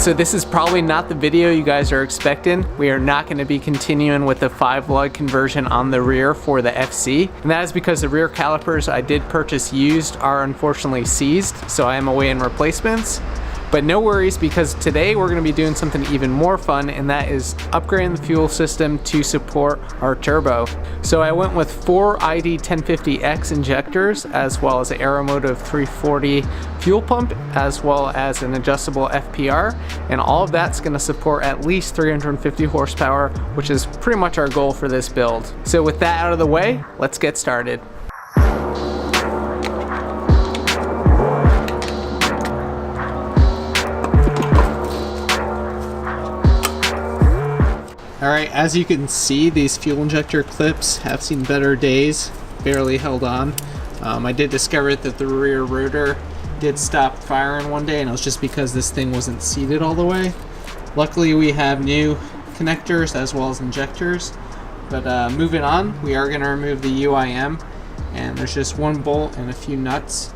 So this is probably not the video you guys are expecting. We are not going to be continuing with the 5-lug conversion on the rear for the FC. And that is because the rear calipers I did purchase used are unfortunately seized, so I am awaiting replacements. But no worries, because today we're going to be doing something even more fun, and that is upgrading the fuel system to support our turbo. So I went with 4 ID 1050X injectors, as well as an Aeromotive 340 fuel pump, as well as an adjustable FPR, and all of that's going to support at least 350 horsepower, which is pretty much our goal for this build. So with that out of the way, let's get started. Alright, as you can see, these fuel injector clips have seen better days, barely held on. I did discover that the rear rotor did stop firing one day, and it was just because this thing wasn't seated all the way. Luckily we have new connectors as well as injectors, but moving on, we are going to remove the UIM, and there's just one bolt and a few nuts,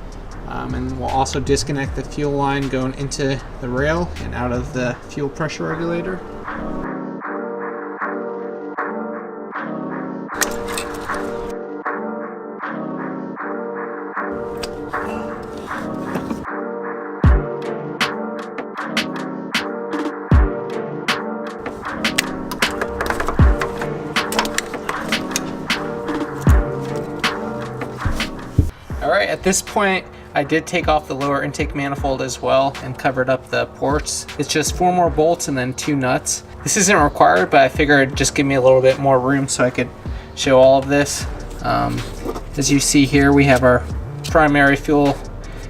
and we'll also disconnect the fuel line going into the rail and out of the fuel pressure regulator. Alright, at this point I did take off the lower intake manifold as well and covered up the ports. It's just 4 more bolts and then 2 nuts. This isn't required, but I figured it'd just give me a little bit more room so I could show all of this. As you see here, we have our primary fuel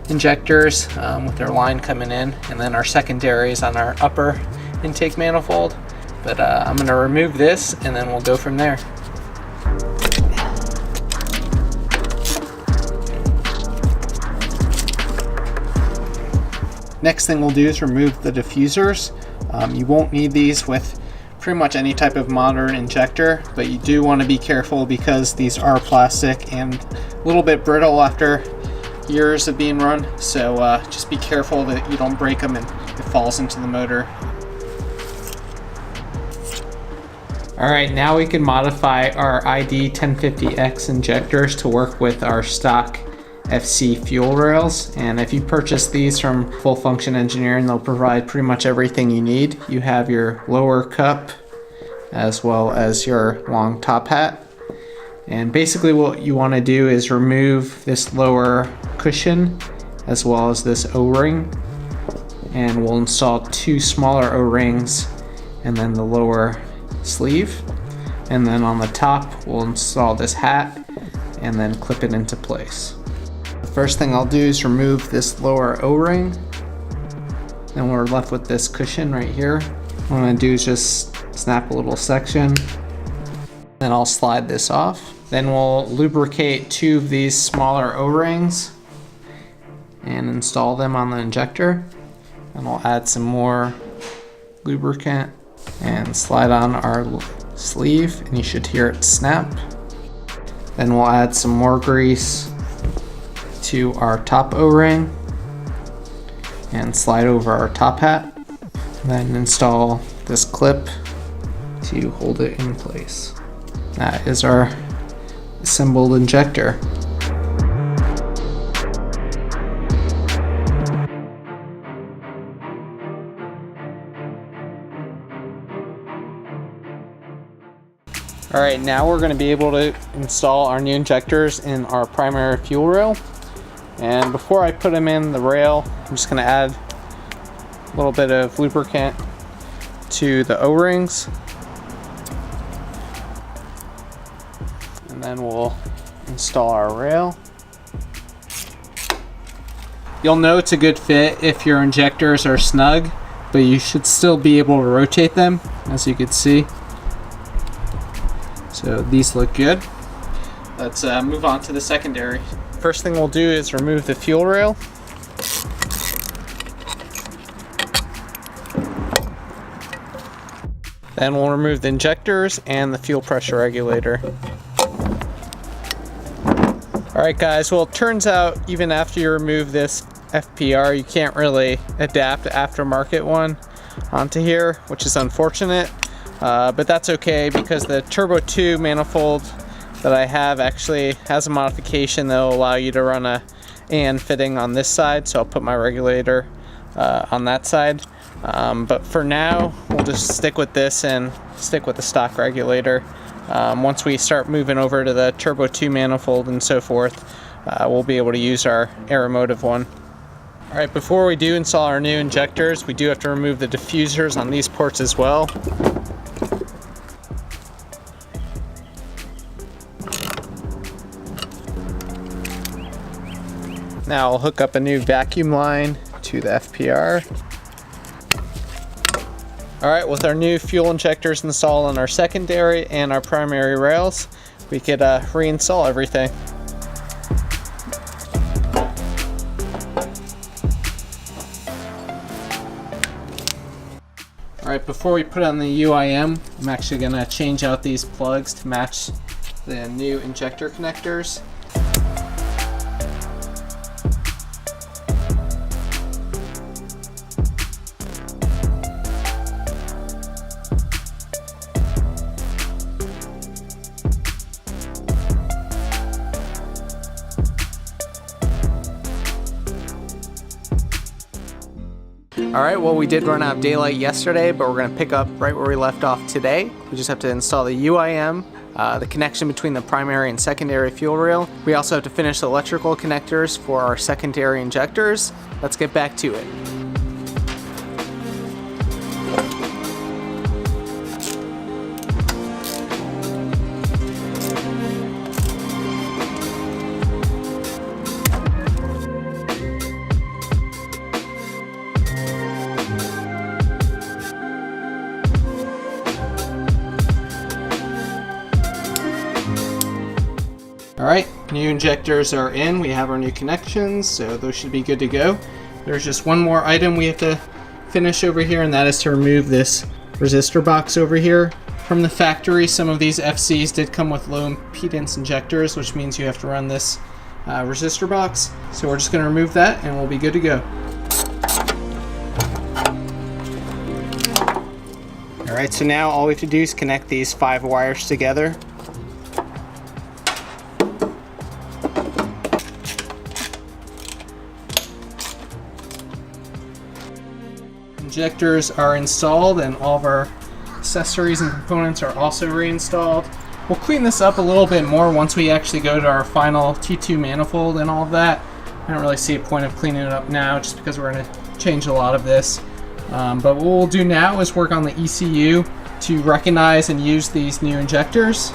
injectors with their line coming in, and then our secondary is on our upper intake manifold. But I'm going to remove this and then we'll go from there. Next thing we'll do is remove the diffusers. You won't need these with pretty much any type of modern injector, but you do want to be careful because these are plastic and a little bit brittle after years of being run. So just be careful that you don't break them and it falls into the motor. Alright, now we can modify our ID 1050X injectors to work with our stock FC fuel rails, and if you purchase these from Full Function Engineering, they'll provide pretty much everything you need. You have your lower cup as well as your long top hat, and basically what you want to do is remove this lower cushion as well as this O-ring, and we'll install 2 smaller O-rings and then the lower sleeve, and then on the top we'll install this hat and then clip it into place. First thing I'll do is remove this lower O-ring. Then we're left with this cushion right here. What I'm going to do is just snap a little section. Then I'll slide this off. Then we'll lubricate 2 of these smaller O-rings and install them on the injector. And we'll add some more lubricant and slide on our sleeve, and you should hear it snap. Then we'll add some more grease to our top O-ring and slide over our top hat, and then install this clip to hold it in place. That is our assembled injector. Alright, now we're going to be able to install our new injectors in our primary fuel rail. And before I put them in the rail, I'm just going to add a little bit of lubricant to the O-rings. And then we'll install our rail. You'll know it's a good fit if your injectors are snug, but you should still be able to rotate them, as you can see. So these look good. Let's move on to the secondary. First thing we'll do is remove the fuel rail. Then we'll remove the injectors and the fuel pressure regulator. Alright guys, well it turns out even after you remove this FPR, you can't really adapt the aftermarket one. onto here, which is unfortunate, but that's okay because the Turbo 2 manifold that I have actually has a modification that will allow you to run a AN fitting on this side, so I'll put my regulator on that side. But for now, we'll just stick with this and stick with the stock regulator. Once we start moving over to the Turbo 2 manifold and so forth, we'll be able to use our Aeromotive one. Alright, before we do install our new injectors, we do have to remove the diffusers on these ports as well. Now I'll hook up a new vacuum line to the FPR. Alright, with our new fuel injectors installed on our secondary and our primary rails, we could reinstall everything. Alright, before we put on the UIM, I'm actually going to change out these plugs to match the new injector connectors. Alright, well, we did run out of daylight yesterday, but we're going to pick up right where we left off today. We just have to install the UIM, the connection between the primary and secondary fuel rail. We also have to finish the electrical connectors for our secondary injectors. Let's get back to it. Alright, new injectors are in. We have our new connections, so those should be good to go. There's just one more item we have to finish over here, and that is to remove this resistor box over here. From the factory, some of these FCs did come with low impedance injectors, which means you have to run this resistor box. So we're just going to remove that and we'll be good to go. Alright, so now all we have to do is connect these 5 wires together. Injectors are installed and all of our accessories and components are also reinstalled. We'll clean this up a little bit more once we actually go to our final T2 manifold and all of that. I don't really see a point of cleaning it up now just because we're going to change a lot of this. But what we'll do now is work on the ECU to recognize and use these new injectors,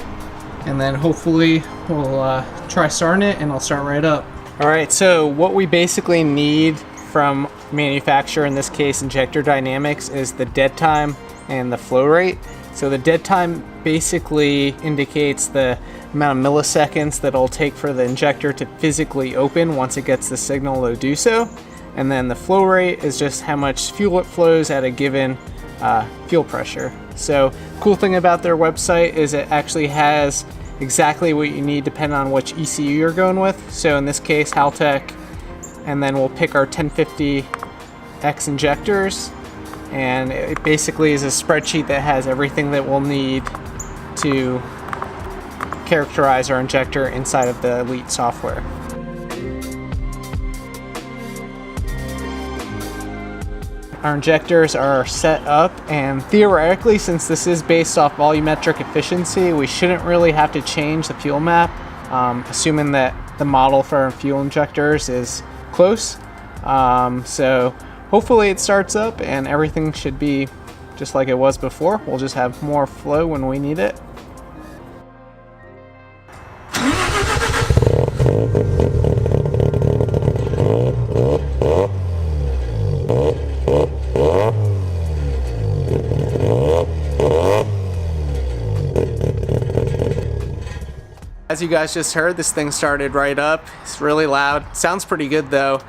and then hopefully we'll try starting it and it'll start right up. Alright, so what we basically need from manufacturer, in this case Injector Dynamics, is the dead time and the flow rate. So the dead time basically indicates the amount of milliseconds that it'll take for the injector to physically open once it gets the signal to do so. And then the flow rate is just how much fuel it flows at a given fuel pressure. So cool thing about their website is it actually has exactly what you need depending on which ECU you're going with. So in this case, Haltech, and then we'll pick our 1050X injectors, and it basically is a spreadsheet that has everything that we'll need to characterize our injector inside of the Elite software. Our injectors are set up, and theoretically, since this is based off volumetric efficiency, we shouldn't really have to change the fuel map, assuming that the model for our fuel injectors is close. So hopefully it starts up and everything should be just like it was before. We'll just have more flow when we need it. As you guys just heard, this thing started right up. It's really loud. Sounds pretty good though,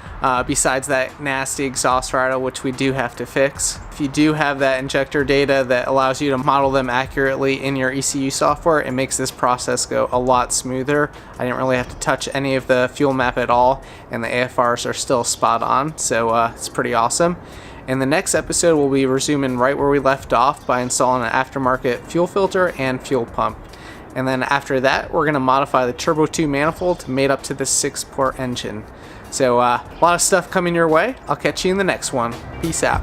besides that nasty exhaust rattle, which we do have to fix. If you do have that injector data that allows you to model them accurately in your ECU software, it makes this process go a lot smoother. I didn't really have to touch any of the fuel map at all, and the AFRs are still spot on, so it's pretty awesome. In the next episode, we'll be resuming right where we left off by installing an aftermarket fuel filter and fuel pump. And then after that, we're going to modify the Turbo 2 manifold to mate up to the 6-port engine. So a lot of stuff coming your way. I'll catch you in the next one. Peace out.